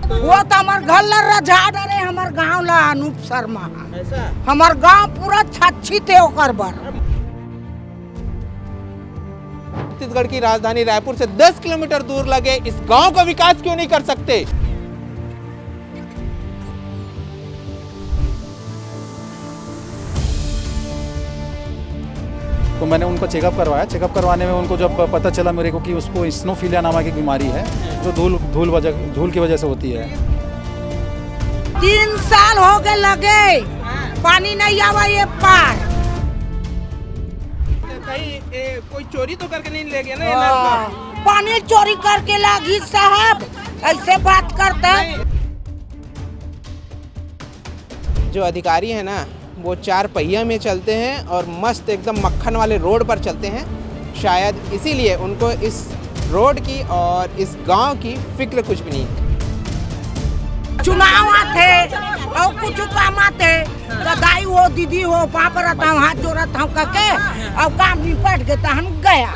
वो तो हमार घर ला रजा डरे, हमार गांव ला अनूप शर्मा ऐसा हमार गांव पूरा छच्छी थे ओकर बर। छत्तीसगढ़ की राजधानी रायपुर से 10 किलोमीटर दूर लगे इस गांव का विकास क्यों नहीं कर सकते? तो मैंने उनको चेकअप करवाया। चेकअप करवाने में उनको जब पता चला मेरे को कि उसको स्नोफिलिया नामक की बीमारी है जो धूल की वजह से होती है। 3 साल हो गए लगे, पानी नहीं आवा ये पार। कहीं कोई चोरी तो करके नहीं ले गया ना ये नल का? पानी चोरी करके लागी साहब, ऐसे बात करते। जो अधिकारी है ना वो 4 पहिया में चलते हैं और मस्त एकदम मक्खन वाले रोड पर चलते हैं। शायद इसीलिए उनको इस रोड की और इस गांव की फिक्र कुछ भी नहीं। चुनाव आते और कुछ काम आते, दाई हो दीदी हो पापा रहता हूँ, हाथ जोड़ता हूँ करके और काम निपट गया तो हम गया।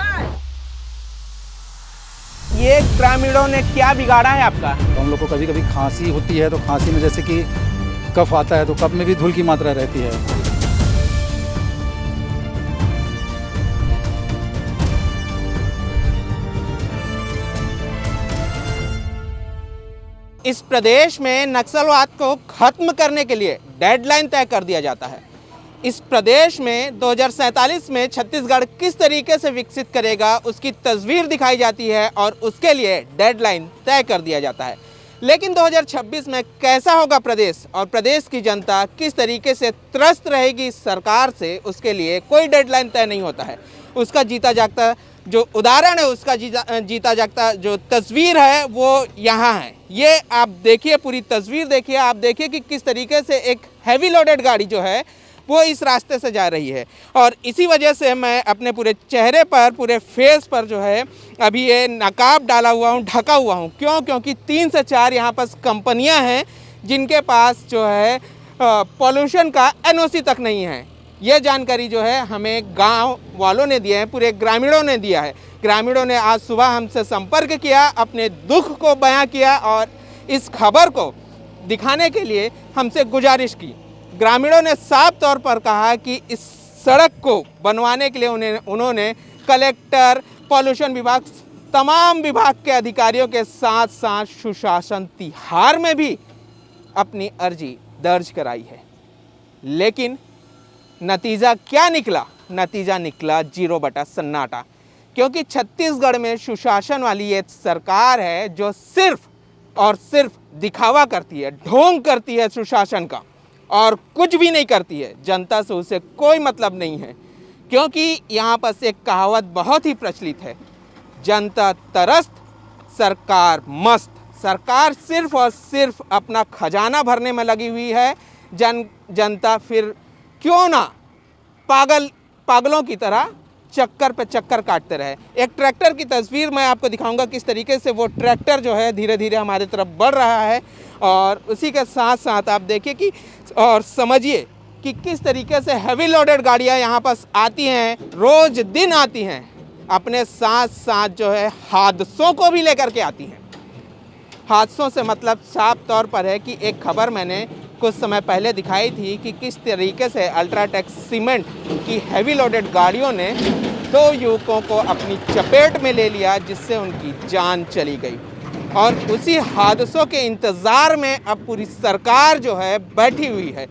ये ग्रामीणों ने क्या बिगाड़ा है आपका? तो हम लोग को कभी कभी खांसी होती है, तो खांसी में जैसे कि कफ आता है तो कफ में भी धूल की मात्रा रहती है। इस प्रदेश में नक्सलवाद को खत्म करने के लिए डेडलाइन तय कर दिया जाता है। इस प्रदेश में 2047 में छत्तीसगढ़ किस तरीके से विकसित करेगा उसकी तस्वीर दिखाई जाती है और उसके लिए डेडलाइन तय कर दिया जाता है। लेकिन 2026 में कैसा होगा प्रदेश और प्रदेश की जनता किस तरीके से त्रस्त रहेगी इस सरकार से, उसके लिए कोई डेडलाइन तय नहीं होता है। उसका जीता जागता जो उदाहरण है, उसका जीता जागता जो तस्वीर है वो यहाँ है। ये आप देखिए, पूरी तस्वीर देखिए, आप देखिए कि किस तरीके से एक हैवी लोडेड गाड़ी जो है वो इस रास्ते से जा रही है। और इसी वजह से मैं अपने पूरे चेहरे पर, पूरे फेस पर जो है अभी ये नकाब डाला हुआ हूँ, ढका हुआ हूँ। क्यों? क्योंकि 3 से 4 यहाँ पर कंपनियाँ हैं जिनके पास जो है पॉल्यूशन का एनओसी तक नहीं है। ये जानकारी जो है हमें गांव वालों ने दिया है, पूरे ग्रामीणों ने दिया है। ग्रामीणों ने आज सुबह हमसे संपर्क किया, अपने दुख को बयां किया और इस खबर को दिखाने के लिए हमसे गुजारिश की। ग्रामीणों ने साफ तौर पर कहा कि इस सड़क को बनवाने के लिए उन्होंने कलेक्टर, पॉल्यूशन विभाग, तमाम विभाग के अधिकारियों के साथ साथ सुशासन तिहार में भी अपनी अर्जी दर्ज कराई है। लेकिन नतीजा क्या निकला? नतीजा निकला 0 बटा सन्नाटा। क्योंकि छत्तीसगढ़ में सुशासन वाली ये सरकार है जो सिर्फ और सिर्फ दिखावा करती है, ढोंग करती है सुशासन का और कुछ भी नहीं करती है। जनता से उसे कोई मतलब नहीं है। क्योंकि यहाँ पर एक कहावत बहुत ही प्रचलित है, जनता तरस्त सरकार मस्त। सरकार सिर्फ और सिर्फ अपना खजाना भरने में लगी हुई है। जनता फिर क्यों ना पागलों की तरह चक्कर पे चक्कर काटते रहे। एक ट्रैक्टर की तस्वीर मैं आपको दिखाऊंगा किस तरीके से वो ट्रैक्टर जो है धीरे धीरे हमारे तरफ बढ़ रहा है। और उसी के साथ साथ आप देखिए कि और समझिए कि किस तरीके से हैवी लोडेड गाड़ियां यहाँ पर आती हैं, रोज दिन आती हैं, अपने साथ साथ जो है हादसों को भी लेकर के आती हैं। हादसों से मतलब साफ तौर पर है कि एक खबर मैंने कुछ समय पहले दिखाई थी कि किस तरीके से अल्ट्राटेक सीमेंट की हैवी लोडेड गाड़ियों ने 2 युवकों को अपनी चपेट में ले लिया, जिससे उनकी जान चली गई। और उसी हादसों के इंतज़ार में अब पूरी सरकार जो है बैठी हुई है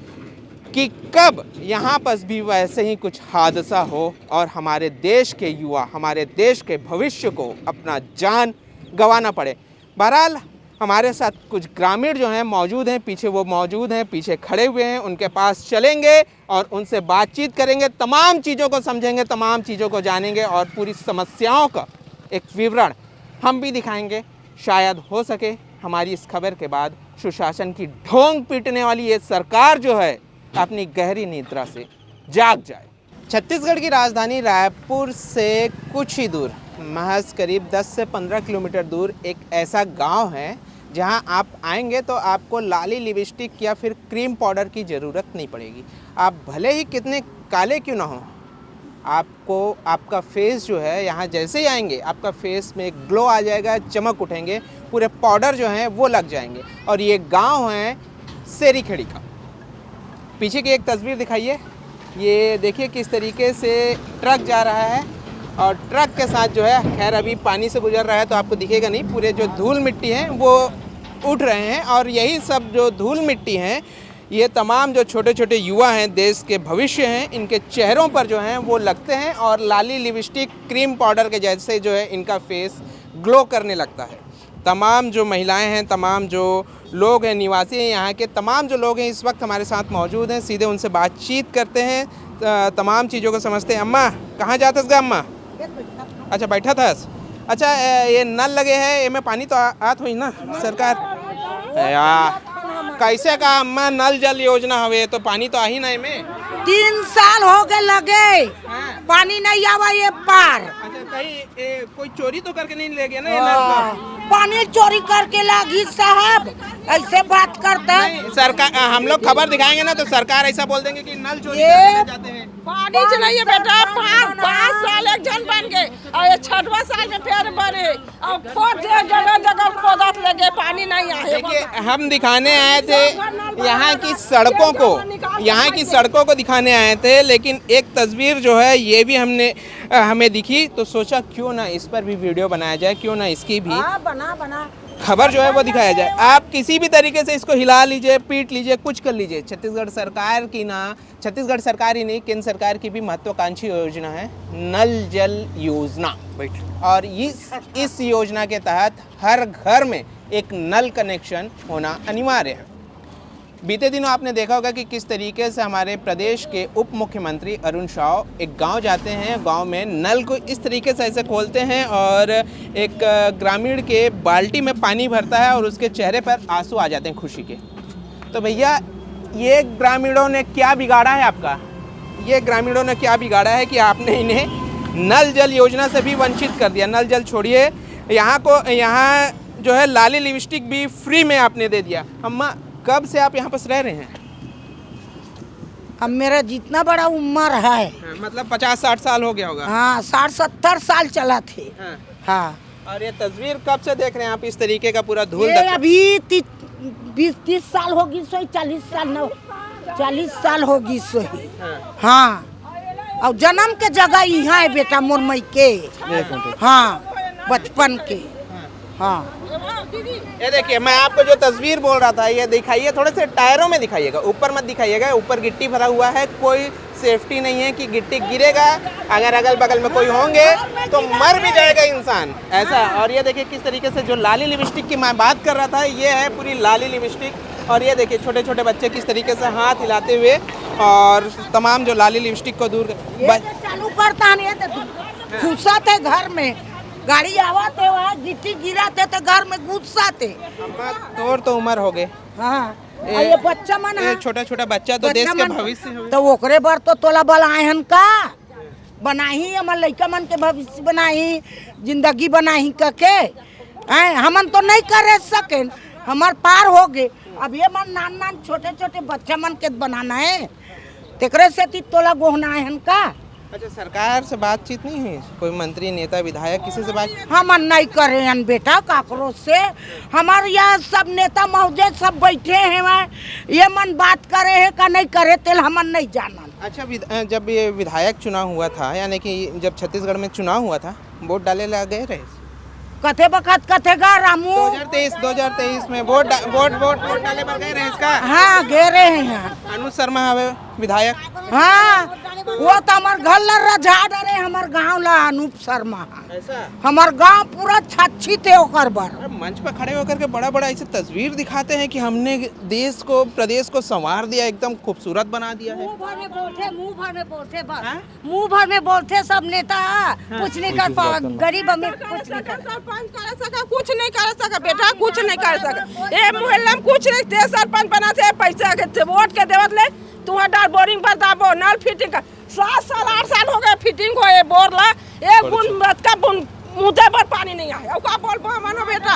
कि कब यहाँ पर भी वैसे ही कुछ हादसा हो और हमारे देश के युवा, हमारे देश के भविष्य को अपना जान गंवाना पड़े। बहरहाल हमारे साथ कुछ ग्रामीण जो हैं मौजूद हैं, पीछे वो मौजूद हैं, पीछे खड़े हुए हैं। उनके पास चलेंगे और उनसे बातचीत करेंगे, तमाम चीज़ों को समझेंगे, तमाम चीज़ों को जानेंगे और पूरी समस्याओं का एक विवरण हम भी दिखाएंगे। शायद हो सके हमारी इस खबर के बाद सुशासन की ढोंग पीटने वाली ये सरकार जो है अपनी गहरी निद्रा से जाग जाए। छत्तीसगढ़ की राजधानी रायपुर से कुछ ही दूर, महज करीब 10 से 15 किलोमीटर दूर एक ऐसा गांव है जहां आप आएंगे तो आपको लाली लिपस्टिक या फिर क्रीम पाउडर की ज़रूरत नहीं पड़ेगी। आप भले ही कितने काले क्यों ना हो, आपको आपका फेस जो है यहाँ जैसे ही आएंगे आपका फेस में एक ग्लो आ जाएगा, चमक उठेंगे, पूरे पाउडर जो हैं वो लग जाएंगे। और ये गांव है सेरीखेड़ी का। पीछे की एक तस्वीर दिखाइए, ये देखिए किस तरीके से ट्रक जा रहा है और ट्रक के साथ जो है, खैर अभी पानी से गुजर रहा है तो आपको दिखेगा नहीं, पूरे जो धूल मिट्टी हैं वो उठ रहे हैं। और यही सब जो धूल मिट्टी हैं ये तमाम जो छोटे छोटे युवा हैं, देश के भविष्य हैं, इनके चेहरों पर जो हैं वो लगते हैं और लाली लिपस्टिक क्रीम पाउडर के जैसे जो है इनका फेस ग्लो करने लगता है। तमाम जो महिलाएं हैं, तमाम जो लोग हैं, निवासी हैं यहाँ के, तमाम जो लोग हैं इस वक्त हमारे साथ मौजूद हैं। सीधे उनसे बातचीत करते हैं, तमाम चीज़ों को समझते हैं। अम्मा कहाँ जाते गा अम्मा? अच्छा बैठा था। अच्छा ये नल लगे हैं, ये में पानी तो आत हुई ना सरकार यार, कैसे का अम्मा नल जल योजना हवे तो पानी तो आ ही ना में? 3 साल हो गए लगे, पानी नहीं आवा ये पार। अच्छा कहीं कोई चोरी तो करके नहीं ले गया ना ये नल का? पानी चोरी करके लागी साहब, ऐसे बात करता है सरकार। हम लोग खबर दिखाएंगे ना तो सरकार ऐसा बोल देंगे कि नल चोरी ये करके जाते हैं। पानी चलाइए बेटा, 5 साल एक जन बन गए और ये 6वां साल में फिर बने और खोद जगह जगह खोदत लगे, पानी नहीं आए। देखिए हम दिखाने आए थे यहाँ की सड़कों को, यहाँ की सड़कों को दिखाने आए थे, लेकिन एक तस्वीर जो है ये भी हमें दिखी तो सोचा क्यों ना इस पर भी वीडियो बनाया जाए, क्यों ना इसकी भी बना खबर जो है वो दिखाया जाए। आप किसी भी तरीके से इसको हिला लीजिए, पीट लीजिए, कुछ कर लीजिए। छत्तीसगढ़ सरकार की ना, छत्तीसगढ़ सरकार ही नहीं केंद्र सरकार की भी महत्वाकांक्षी योजना है नल जल योजना। और इस योजना के तहत हर घर में एक नल कनेक्शन होना अनिवार्य है। बीते दिनों आपने देखा होगा कि किस तरीके से हमारे प्रदेश के उप मुख्यमंत्री अरुण साव एक गांव जाते हैं, गांव में नल को इस तरीके से ऐसे खोलते हैं और एक ग्रामीण के बाल्टी में पानी भरता है और उसके चेहरे पर आंसू आ जाते हैं खुशी के। तो भैया ये ग्रामीणों ने क्या बिगाड़ा है आपका? ये ग्रामीणों ने क्या बिगाड़ा है कि आपने इन्हें नल जल योजना से भी वंचित कर दिया? नल जल छोड़िए, यहाँ जो है लाली लिपस्टिक भी फ्री में आपने दे दिया। अम्मा कब से आप यहाँ पर रह रहे हैं? अब मेरा जितना बड़ा उम्र है, मतलब 50-60 साल हो गया होगा। हाँ 60-70 साल चला थे। हाँ। और ये तस्वीर कब से देख रहे हैं आप इस तरीके का पूरा धूल? ये अभी 20-30 साल होगी सोई, 40 साल होगी सोई। हाँ और जन्म के जगह यहाँ है बेटा मोर मई के। हाँ बचपन के। हाँ ये देखिए मैं आपको जो तस्वीर बोल रहा था ये दिखाइए, थोड़े से टायरों में दिखाइएगा, ऊपर मत दिखाइएगा। ऊपर गिट्टी भरा हुआ है, कोई सेफ्टी नहीं है कि गिट्टी गिरेगा, अगर अगल बगल में कोई होंगे तो मर भी जाएगा इंसान ऐसा। और ये देखिए किस तरीके से जो लाली लिपस्टिक की मैं बात कर रहा था ये है पूरी लाली लिपस्टिक। और ये देखिए छोटे छोटे बच्चे किस तरीके से हाथ हिलाते हुए और तमाम जो लाली लिपस्टिक को दूर चालू करता नहीं, घुसा थे घर में, गाड़ी आवाते वहाँ गिट्टी गिराते तो घर में घुसाते। तोर तो उम्र हो गए। हाँ ये बच्चा मन है, छोटा छोटा बच्चा तो देश के भविष्य है। तो ओकरे बर तो तोला बलाहन का बनाही, हमार लड़का मन के भविष्य बनाही, जिंदगी बनाही कके। हमन तो नहीं करे सके, हमार पार हो गए। अब ये मन नान छोटे छोटे बच्चा मन के बनाना है, तेकरे से तोला गोहना है का। अच्छा सरकार से बातचीत नहीं हुई? कोई मंत्री, नेता, विधायक किसी से बात? हम नहीं करे हैं बेटा काकरो से। हमारे यहाँ सब नेता महोदय सब बैठे हैं, ये मन बात करे है का नहीं करे तेल हमन नहीं जाना। अच्छा जब ये विधायक चुनाव हुआ था, यानी कि जब छत्तीसगढ़ में चुनाव हुआ था, वोट डाले ला गए रहे? कथे बखत कथेगा रामू 2023 में वोट डाले पर गए रहे इसका? हाँ गए रहे हैं। अनुज शर्मा हवे विधायक। हाँ वो तो हमार घर ला रजा डरे, हमार गांव ला अनूप शर्मा। ऐसा हमार गांव पूरा छच्छी थे ओकर बर। मंच पर खड़े होकर के बड़ा बड़ा ऐसे तस्वीर दिखाते हैं कि हमने देश को, प्रदेश को संवार दिया, एकदम खूबसूरत बना दिया है। मुंह भर में बोलते बस, मुंह भर में बोलते सब नेता, कुछ नहीं कर पा, गरीब अमीर कुछ नहीं कर सका, कुछ नहीं कर सका बेटा, कुछ नहीं कर सका। ये मोहल्ला में कुछ नहीं थे, सरपंच बना थे, पैसा के वोट के देवत ले तुम्हारा बोरिंग पर दाबो, नल फिटिंग का 7 साल 8 साल हो गए फिटिंग को ये बोर ला, एक बुन का बुन मुँह पर पानी नहीं आया का बोल मानो बेटा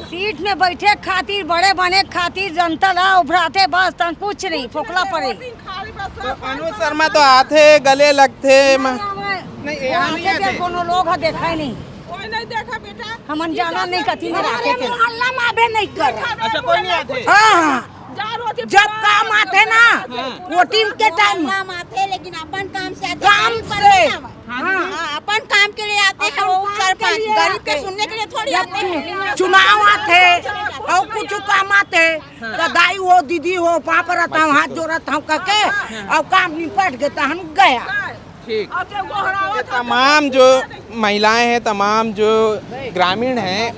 सीट में बैठे खातिर बड़े बने खातिर जनता ला उभराते बस तन कुछ नहीं फोकला पड़े। तो अनु शर्मा तो आते गले लगते नहीं यहाँ नहीं आते। कोनो लोग है देखा ही नहीं, कोई नहीं देखा बेटा, हमन जाना नहीं कथी में राखे के। मोहल्ला में आबे नहीं कर। अच्छा कोई नहीं आते। हाँ जब काम आते ना वोटिंग के टाइम काम आते लेकिन अपन काम से आते काम से अपन काम के लिए आते हैं। वो सरपंच गरीब के सुनने के लिए थोड़ी आते हैं। चुनाव आते और कुछ काम आते तो दाई हो दीदी हो पापा रहता हूँ हाथ जोड़ता हूँ करके और काम निपट गए तो हम गया। ठीक, ये तमाम जो महिलाएं हैं, तमाम जो ग्रामीण हैं,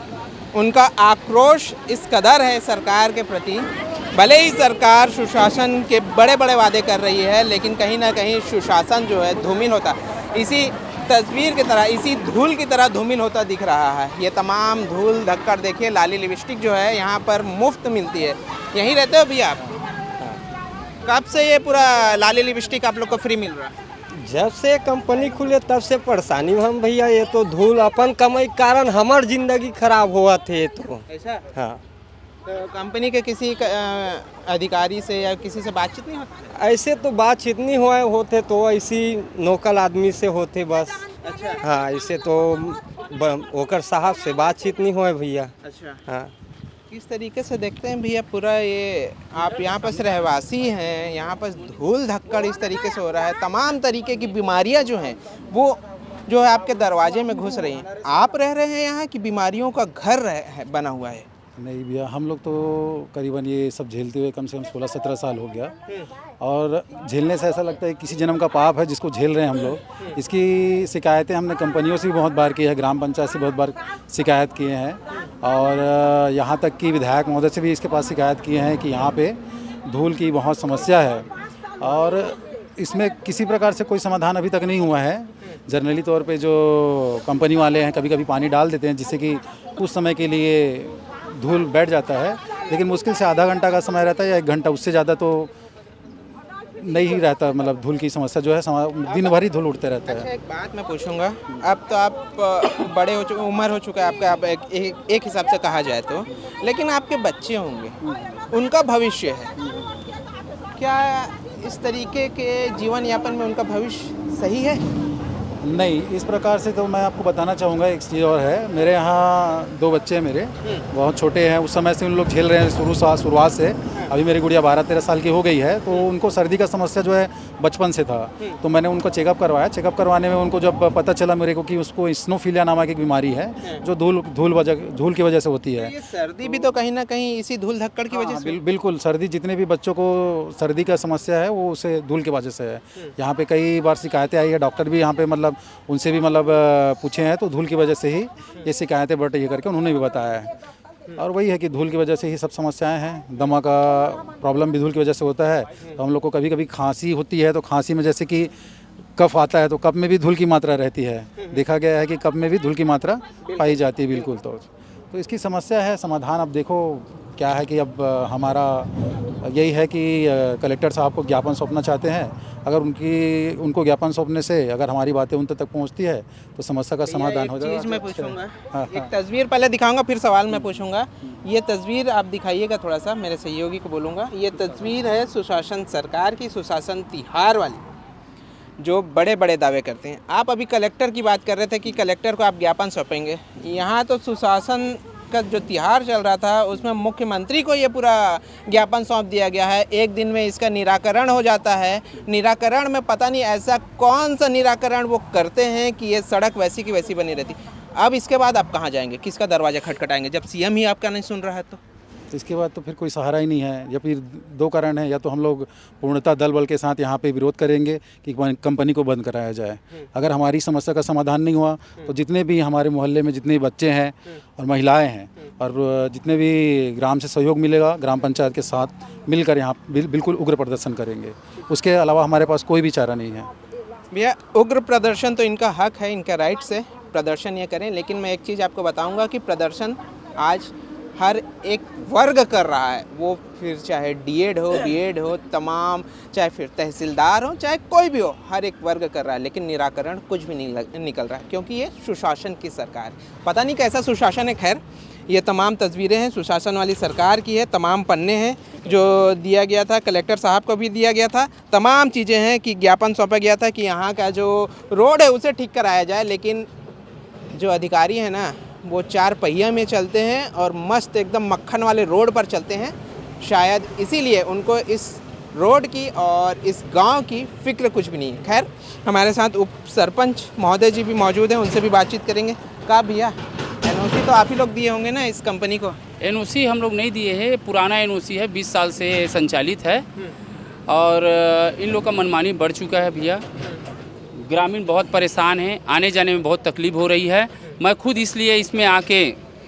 उनका आक्रोश इस कदर है सरकार के प्रति। भले ही सरकार सुशासन के बड़े बड़े वादे कर रही है, लेकिन कहीं ना कहीं सुशासन जो है धूमिल होता, इसी तस्वीर की तरह, इसी धूल की तरह धूमिल होता दिख रहा है। ये तमाम धूल धक्कर देखिए, लाली लिपस्टिक जो है यहाँ पर मुफ्त मिलती है। यहीं रहते हो भैया आप? कब से ये पूरा लाली लिपस्टिक आप लोग को फ्री मिल रहा है? जब से कंपनी खुले तब से परेशानी हम भैया। ये तो धूल अपन कमाई कारण हमार जिंदगी खराब हुआ थे। तो ऐसा? हाँ, तो कंपनी के किसी अधिकारी से या किसी से बातचीत नहीं होती? ऐसे तो बातचीत नहीं हुआ होते, तो ऐसी नौकल आदमी से होते बस। अच्छा। हाँ, ऐसे तो ओकर साहब से बातचीत नहीं हुआ भैया। अच्छा। हाँ, किस तरीके से देखते हैं भैया पूरा ये, आप यहाँ पर रहवासी हैं, यहाँ पर धूल धक्कड़ इस तरीके से हो रहा है, तमाम तरीके की बीमारियाँ जो हैं वो जो है आपके दरवाजे में घुस रही हैं। आप रह रहे हैं यहाँ कि बीमारियों का घर बना हुआ है? नहीं भैया, हम लोग तो करीबन ये सब झेलते हुए कम से कम 16-17 साल हो गया, और झेलने से ऐसा लगता है किसी जन्म का पाप है जिसको झेल रहे हैं हम लोग। इसकी शिकायतें हमने कंपनियों से भी बहुत बार की है, ग्राम पंचायत से बहुत बार शिकायत किए हैं, और यहाँ तक कि विधायक महोदय से भी इसके पास शिकायत किए हैं कि यहाँ पे धूल की बहुत समस्या है, और इसमें किसी प्रकार से कोई समाधान अभी तक नहीं हुआ है। जनरली तौर पे जो कंपनी वाले हैं कभी कभी पानी डाल देते हैं जिससे कि कुछ समय के लिए धूल बैठ जाता है, लेकिन मुश्किल से आधा घंटा का समय रहता है या 1 घंटा, उससे ज़्यादा तो नहीं ही रहता। मतलब धूल की समस्या जो है दिन भर ही धूल उड़ते रहता है। अच्छा, एक बात मैं पूछूंगा, अब तो आप बड़े हो चुके, उम्र हो चुका है आपका, आप एक हिसाब से कहा जाए तो, लेकिन आपके बच्चे होंगे, उनका भविष्य है, क्या इस तरीके के जीवन यापन में उनका भविष्य सही है? नहीं, इस प्रकार से तो मैं आपको बताना चाहूँगा। एक चीज़ और है, मेरे यहाँ 2 बच्चे हैं मेरे, बहुत छोटे हैं, उस समय से उन लोग झेल रहे हैं शुरुआत से। अभी मेरी गुड़िया 12-13 साल की हो गई है, तो उनको सर्दी का समस्या जो है बचपन से था। तो मैंने उनको चेकअप करवाया। चेकअप करवाने में उनको जब पता चला मेरे को कि उसको स्नोफिलिया नामक एक बीमारी है जो धूल की वजह से होती है। ये सर्दी भी तो कहीं ना कहीं इसी धूल धक्कड़ की वजह से? बिल्कुल, सर्दी, जितने भी बच्चों को सर्दी का समस्या है वो उसे धूल की वजह से है। यहाँ पे कई बार शिकायतें आई है, डॉक्टर भी यहाँ पे मतलब उनसे भी मतलब पूछे हैं, तो धूल की वजह से ही ये शिकायतें बढ़ रही है करके उन्होंने भी बताया है। और वही है कि धूल की वजह से ही सब समस्याएं हैं। दमा का प्रॉब्लम भी धूल की वजह से होता है। तो हम लोग को कभी कभी खांसी होती है, तो खांसी में जैसे कि कफ आता है, तो कफ में भी धूल की मात्रा रहती है। देखा गया है कि कफ में भी धूल की मात्रा पाई जाती है। बिल्कुल, तो इसकी समस्या है। समाधान अब देखो क्या है कि अब हमारा यही है कि कलेक्टर साहब को ज्ञापन सौंपना चाहते हैं। अगर उनको ज्ञापन सौंपने से अगर हमारी बातें उन तक पहुंचती है तो समस्या का समाधान हो जाएगा। चीज़ मैं पूछूंगा, एक तस्वीर पहले दिखाऊंगा, फिर सवाल मैं पूछूंगा। ये तस्वीर आप दिखाइएगा थोड़ा सा, मेरे सहयोगी को बोलूँगा। ये तस्वीर है सुशासन सरकार की, सुशासन तिहार वाली, जो बड़े बड़े दावे करते हैं। आप अभी कलेक्टर की बात कर रहे थे कि कलेक्टर को आप ज्ञापन सौंपेंगे। यहाँ तो सुशासन का जो तिहार चल रहा था उसमें मुख्यमंत्री को ये पूरा ज्ञापन सौंप दिया गया है। 1 दिन में इसका निराकरण हो जाता है। निराकरण में पता नहीं ऐसा कौन सा निराकरण वो करते हैं कि ये सड़क वैसी की वैसी बनी रहती। अब इसके बाद आप कहाँ जाएंगे, किसका दरवाज़ा खटखटाएंगे जब सीएम ही आपका नहीं सुन रहा है? तो इसके बाद तो फिर कोई सहारा ही नहीं है। या फिर 2 कारण हैं, या तो हम लोग पूर्णतः दल बल के साथ यहाँ पे विरोध करेंगे कि कंपनी को बंद कराया जाए। अगर हमारी समस्या का समाधान नहीं हुआ तो जितने भी हमारे मोहल्ले में जितने बच्चे हैं और महिलाएं हैं और जितने भी ग्राम से सहयोग मिलेगा, ग्राम पंचायत के साथ मिलकर यहाँ बिल्कुल उग्र प्रदर्शन करेंगे। उसके अलावा हमारे पास कोई भी चारा नहीं है। भैया, उग्र प्रदर्शन तो इनका हक है, इनका राइट्स है, प्रदर्शन ये करें। लेकिन मैं एक चीज़ आपको बताऊँगा कि प्रदर्शन आज हर एक वर्ग कर रहा है, वो फिर चाहे डीएड हो, बीएड हो, तमाम, चाहे फिर तहसीलदार हो, चाहे कोई भी हो, हर एक वर्ग कर रहा है, लेकिन निराकरण कुछ भी नहीं निकल रहा है, क्योंकि ये सुशासन की सरकार है। पता नहीं कैसा सुशासन है। खैर, ये तमाम तस्वीरें हैं सुशासन वाली सरकार की है, तमाम पन्ने हैं जो दिया गया था, कलेक्टर साहब को भी दिया गया था, तमाम चीज़ें हैं कि ज्ञापन सौंपा गया था कि यहाँ का जो रोड है उसे ठीक कराया जाए, लेकिन जो अधिकारी हैं ना वो 4 पहिया में चलते हैं और मस्त एकदम मक्खन वाले रोड पर चलते हैं। शायद इसीलिए उनको इस रोड की और इस गांव की फिक्र कुछ भी नहीं है। खैर, हमारे साथ उप सरपंच महोदय जी भी मौजूद हैं, उनसे भी बातचीत करेंगे। कहा भैया, एनओसी तो आप ही लोग दिए होंगे ना इस कंपनी को? एनओसी हम लोग नहीं दिए हैं, पुराना एनओसी है, 20 साल से संचालित है और इन लोग का मनमानी बढ़ चुका है भैया। ग्रामीण बहुत परेशान हैं, आने जाने में बहुत तकलीफ हो रही है। मैं खुद इसलिए इसमें आके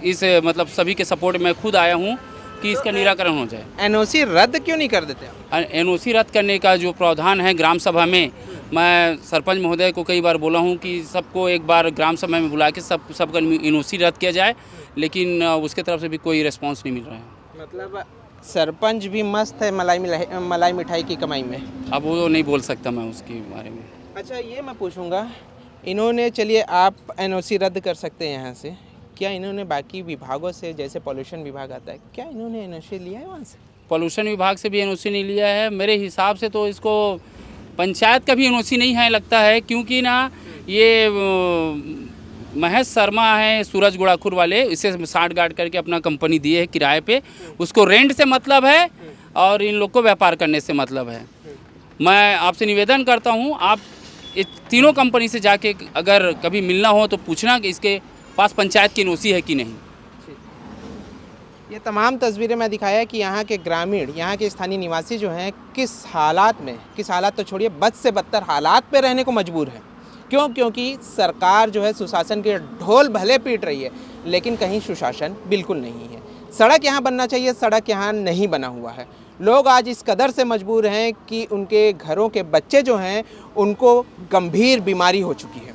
इस मतलब सभी के सपोर्ट में खुद आया हूँ कि इसका निराकरण हो जाए। एनओसी रद्द क्यों नहीं कर देते आप? एनओसी रद्द करने का जो प्रावधान है ग्राम सभा में, मैं सरपंच महोदय को कई बार बोला हूँ कि सबको एक बार ग्राम सभा में बुला के सबका एनओसी रद्द किया जाए, लेकिन उसके तरफ से भी कोई रिस्पांस नहीं मिल रहा है। मतलब सरपंच भी मस्त है मलाई मिठाई की कमाई में। अब वो नहीं बोल सकता मैं उसके बारे में। अच्छा, ये मैं पूछूंगा, इन्होंने, चलिए आप एनओसी रद्द कर सकते हैं यहाँ से, क्या इन्होंने बाकी विभागों से, जैसे पॉल्यूशन विभाग आता है, क्या इन्होंने एनओसी लिया है वहाँ से? पॉल्यूशन विभाग से भी एनओसी नहीं लिया है। मेरे हिसाब से तो इसको पंचायत का भी एनओसी नहीं है लगता है, क्योंकि ना ये महेश शर्मा है सूरज गुड़ाखुर वाले, इसे साठ गार्ड करके अपना कंपनी दिए है किराए पे, उसको रेंट से मतलब है और इन लोग को व्यापार करने से मतलब है। मैं आपसे निवेदन करता हूँ, आप इस तीनों कंपनी से जाके अगर कभी मिलना हो तो पूछना कि इसके पास पंचायत की एनओसी है कि नहीं। ये तमाम तस्वीरें मैं दिखाया कि यहाँ के ग्रामीण, यहाँ के स्थानीय निवासी जो हैं किस हालात तो छोड़िए, बद से बदतर हालात पे रहने को मजबूर है। क्यों? क्योंकि सरकार जो है सुशासन के ढोल भले पीट रही है, लेकिन कहीं सुशासन बिल्कुल नहीं है। सड़क यहाँ बनना चाहिए, सड़क यहाँ नहीं बना हुआ है। लोग आज इस कदर से मजबूर हैं कि उनके घरों के बच्चे जो हैं उनको गंभीर बीमारी हो चुकी है।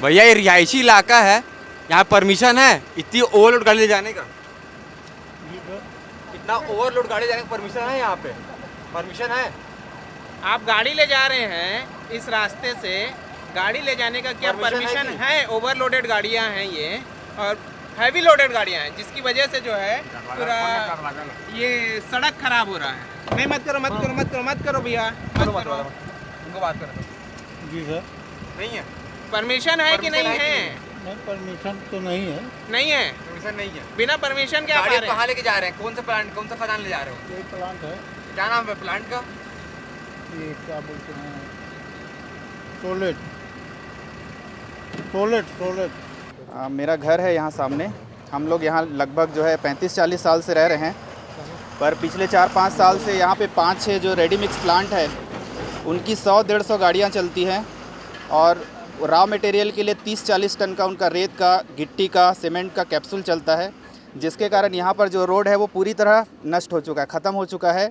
भैया, ये रिहायशी इलाका है, यहाँ परमिशन है इतनी ओवरलोड गाड़ी ले जाने का? इतना ओवरलोड गाड़ी जाने का परमिशन है? यहाँ पे परमिशन है? आप गाड़ी ले जा रहे हैं इस रास्ते से, गाड़ी ले जाने का क्या परमिशन है? ओवरलोडेड गाड़ियाँ हैं ये और हैवी लोडेड गाड़ियाँ हैं, जिसकी वजह से जो है पूरा ये सड़क खराब हो रहा है। नहीं, मत करो भैया, मत करो। उनको बात करो। जी सर। नहीं है परमिशन है कि नहीं है? नहीं, परमिशन तो नहीं है। नहीं है, परमिशन नहीं है। बिना परमिशन के आप आ गाड़ी रहे हैं? कहाँ लेके जा रहे हैं? कौन सा प्लांट, कौन सा खदान ले जा रहे हो? ये प्लांट है, क्या नाम है प्लांट का? ये क्या बोलते हैं, सोलेट। मेरा घर है यहाँ सामने। हम लोग यहाँ लगभग जो है 35-40 साल से रह रहे हैं, पर पिछले 4-5 साल से यहाँ पे 5-6 जो रेडी मिक्स प्लांट है उनकी 100-150 गाड़ियाँ चलती हैं और रॉ मटेरियल के लिए 30-40 टन का उनका रेत का, गिट्टी का, सीमेंट का कैप्सूल चलता है, जिसके कारण यहाँ पर जो रोड है वो पूरी तरह नष्ट हो चुका है, ख़त्म हो चुका है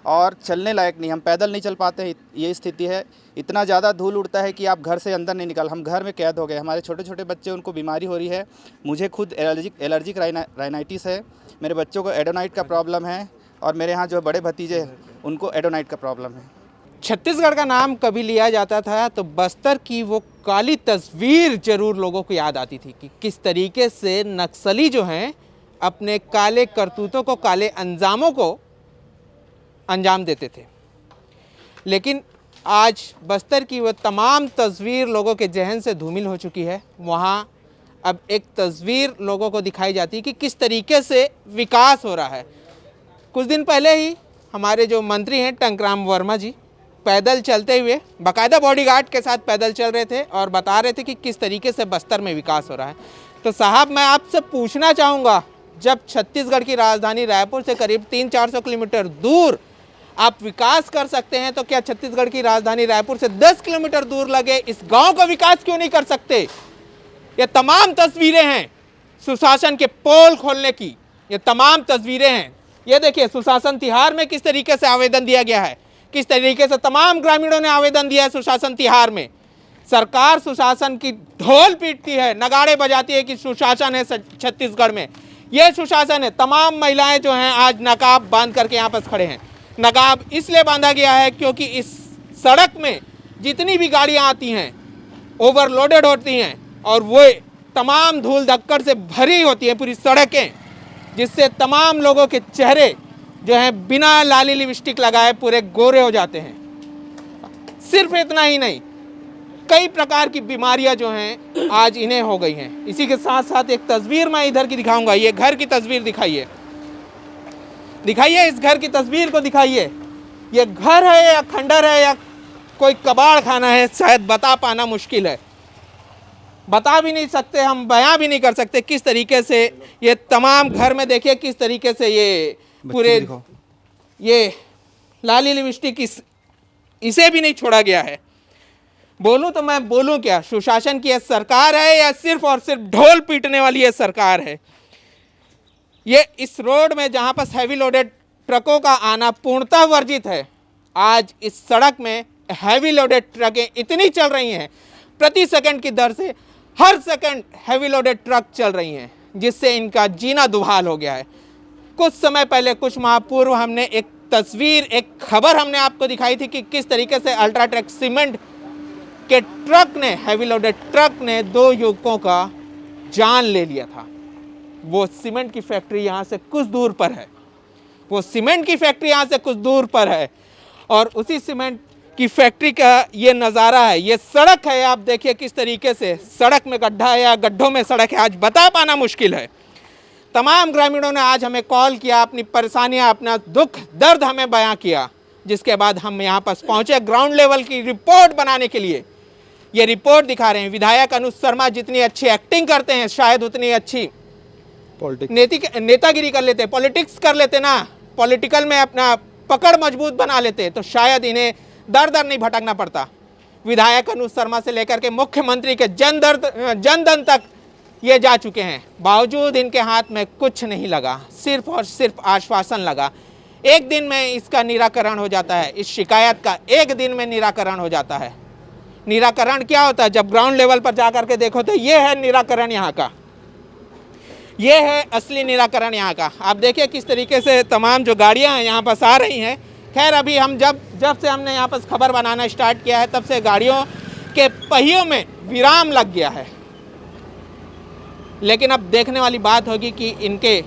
और चलने लायक नहीं। हम पैदल नहीं चल पाते हैं, ये स्थिति है। इतना ज़्यादा धूल उड़ता है कि आप घर से अंदर नहीं निकल, हम घर में कैद हो गए। हमारे छोटे छोटे बच्चे, उनको बीमारी हो रही है। मुझे खुद एलर्जिक राइनाइटिस है, मेरे बच्चों को एडोनाइट का प्रॉब्लम है और मेरे यहाँ जो बड़े भतीजे हैं उनको एडोनाइट का प्रॉब्लम है। छत्तीसगढ़ का नाम कभी लिया जाता था तो बस्तर की वो काली तस्वीर जरूर लोगों को याद आती थी कि किस तरीके से नक्सली जो हैं अपने काले करतूतों को, काले अंजामों को अंजाम देते थे। लेकिन आज बस्तर की वो तमाम तस्वीर लोगों के जहन से धूमिल हो चुकी है। वहाँ अब एक तस्वीर लोगों को दिखाई जाती है कि किस तरीके से विकास हो रहा है। कुछ दिन पहले ही हमारे जो मंत्री हैं टंकराम वर्मा जी पैदल चलते हुए, बाकायदा बॉडीगार्ड के साथ पैदल चल रहे थे और बता रहे थे कि किस तरीके से बस्तर में विकास हो रहा है। तो साहब, मैं आपसे पूछना चाहूँगा, जब छत्तीसगढ़ की राजधानी रायपुर से करीब 300-400 किलोमीटर दूर आप विकास कर सकते हैं, तो क्या छत्तीसगढ़ की राजधानी रायपुर से 10 किलोमीटर दूर लगे इस गांव का विकास क्यों नहीं कर सकते? ये तमाम तस्वीरें हैं सुशासन के पोल खोलने की, ये तमाम तस्वीरें हैं। ये देखिए सुशासन तिहार में किस तरीके से आवेदन दिया गया है, किस तरीके से तमाम ग्रामीणों ने आवेदन दिया है सुशासन तिहार में। सरकार सुशासन की ढोल पीटती है, नगाड़े बजाती है कि सुशासन है छत्तीसगढ़ में। ये सुशासन है। तमाम महिलाएं जो हैं आज नकाब बांध करके यहाँ पर खड़े हैं। नकाब इसलिए बांधा गया है क्योंकि इस सड़क में जितनी भी गाड़ियाँ आती हैं ओवरलोडेड होती हैं और वो तमाम धूल धक्कड़ से भरी होती हैं पूरी सड़कें, जिससे तमाम लोगों के चेहरे जो हैं बिना लाली लिपस्टिक लगाए पूरे गोरे हो जाते हैं। सिर्फ इतना ही नहीं, कई प्रकार की बीमारियां जो हैं आज इन्हें हो गई हैं। इसी के साथ साथ एक तस्वीर मैं इधर की दिखाऊंगा। ये घर की तस्वीर दिखाइए, दिखाइए इस घर की तस्वीर को दिखाइए। ये घर है या खंडर है या कोई कबाड़ खाना है, शायद बता पाना मुश्किल है। बता भी नहीं सकते हम, बयां भी नहीं कर सकते किस तरीके से ये तमाम घर में देखिए किस तरीके से ये पूरे ये लाली लिपस्टिक इसे भी नहीं छोड़ा गया है। बोलूं तो मैं बोलूं क्या, सुशासन की यह सरकार है या सिर्फ और सिर्फ ढोल पीटने वाली यह सरकार है। ये इस रोड में जहां पर हैवी लोडेड ट्रकों का आना पूर्णतः वर्जित है, आज इस सड़क में हैवी लोडेड ट्रकें इतनी चल रही हैं, प्रति सेकंड की दर से हर सेकंड हैवी लोडेड ट्रक चल रही हैं, जिससे इनका जीना दुहाल हो गया है। कुछ समय पहले, कुछ माह पूर्व हमने एक तस्वीर, एक खबर हमने आपको दिखाई थी कि किस तरीके से अल्ट्राटेक सीमेंट के ट्रक ने, हैवी लोडेड ट्रक ने 2 युवकों का जान ले लिया था। वो सीमेंट की फैक्ट्री यहाँ से कुछ दूर पर है, वो सीमेंट की फैक्ट्री यहाँ से कुछ दूर पर है और उसी सीमेंट की फैक्ट्री का ये नज़ारा है। ये सड़क है, आप देखिए किस तरीके से सड़क में गड्ढा है या गड्ढों में सड़क है, आज बता पाना मुश्किल है। तमाम ग्रामीणों ने आज हमें कॉल किया, अपनी परेशानियां, अपना दुख दर्द हमें बयां किया, जिसके बाद हम यहाँ पर पहुँचे ग्राउंड लेवल की रिपोर्ट बनाने के लिए। ये रिपोर्ट दिखा रहे हैं। विधायक अनुज शर्मा जितनी अच्छी एक्टिंग करते हैं, शायद उतनी अच्छी नेतागिरी कर लेते, पॉलिटिक्स कर लेते ना, पॉलिटिकल में अपना पकड़ मजबूत बना लेते, तो शायद इन्हें दर दर नहीं भटकना पड़ता। विधायक अनुज शर्मा से लेकर के मुख्यमंत्री के जन धन तक ये जा चुके हैं, बावजूद इनके हाथ में कुछ नहीं लगा, सिर्फ और सिर्फ आश्वासन लगा। एक दिन में इसका निराकरण हो जाता है, इस शिकायत का एक दिन में निराकरण हो जाता है। निराकरण क्या होता है, जब ग्राउंड लेवल पर जाकर के देखो तो ये है निराकरण यहाँ का, ये है असली निराकरण यहाँ का। आप देखिए किस तरीके से तमाम जो गाड़ियाँ हैं यहाँ पास आ रही हैं। खैर अभी हम जब से हमने यहाँ पर खबर बनाना स्टार्ट किया है, तब से गाड़ियों के पहियों में विराम लग गया है। लेकिन अब देखने वाली बात होगी कि इनके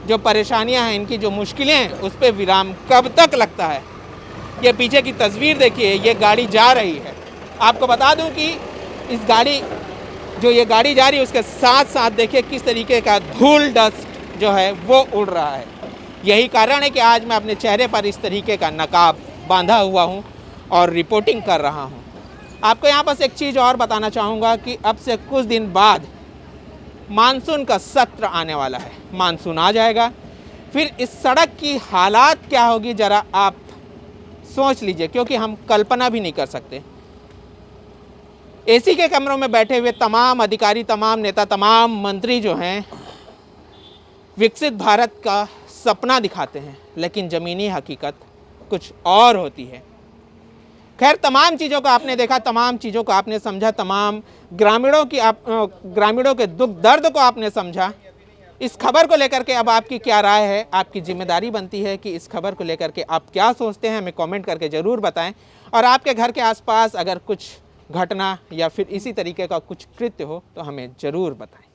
जो परेशानियां हैं, इनकी जो मुश्किलें हैं, उस पर विराम कब तक लगता है। ये पीछे की तस्वीर देखिए, ये गाड़ी जा रही है। आपको बता दूं कि इस गाड़ी ये गाड़ी जा रही है, उसके साथ साथ देखिए किस तरीके का धूल डस्ट जो है वो उड़ रहा है। यही कारण है कि आज मैं अपने चेहरे पर इस तरीके का नकाब बांधा हुआ हूँ और रिपोर्टिंग कर रहा हूँ। आपको यहाँ पर एक चीज़ और बताना चाहूँगा कि अब से कुछ दिन बाद मानसून का सत्र आने वाला है। मानसून आ जाएगा, फिर इस सड़क की हालात क्या होगी ज़रा आप सोच लीजिए, क्योंकि हम कल्पना भी नहीं कर सकते। एसी के कमरों में बैठे हुए तमाम अधिकारी, तमाम नेता, तमाम मंत्री जो हैं विकसित भारत का सपना दिखाते हैं, लेकिन ज़मीनी हकीकत कुछ और होती है। खैर तमाम चीज़ों को आपने देखा, तमाम चीज़ों को आपने समझा, तमाम ग्रामीणों के दुख दर्द को आपने समझा। इस खबर को लेकर के अब आपकी क्या राय है, आपकी जिम्मेदारी बनती है कि इस खबर को लेकर के आप क्या सोचते हैं, हमें कमेंट करके ज़रूर बताएं। और आपके घर के आसपास अगर कुछ घटना या फिर इसी तरीके का कुछ कृत्य हो तो हमें ज़रूर बताएं।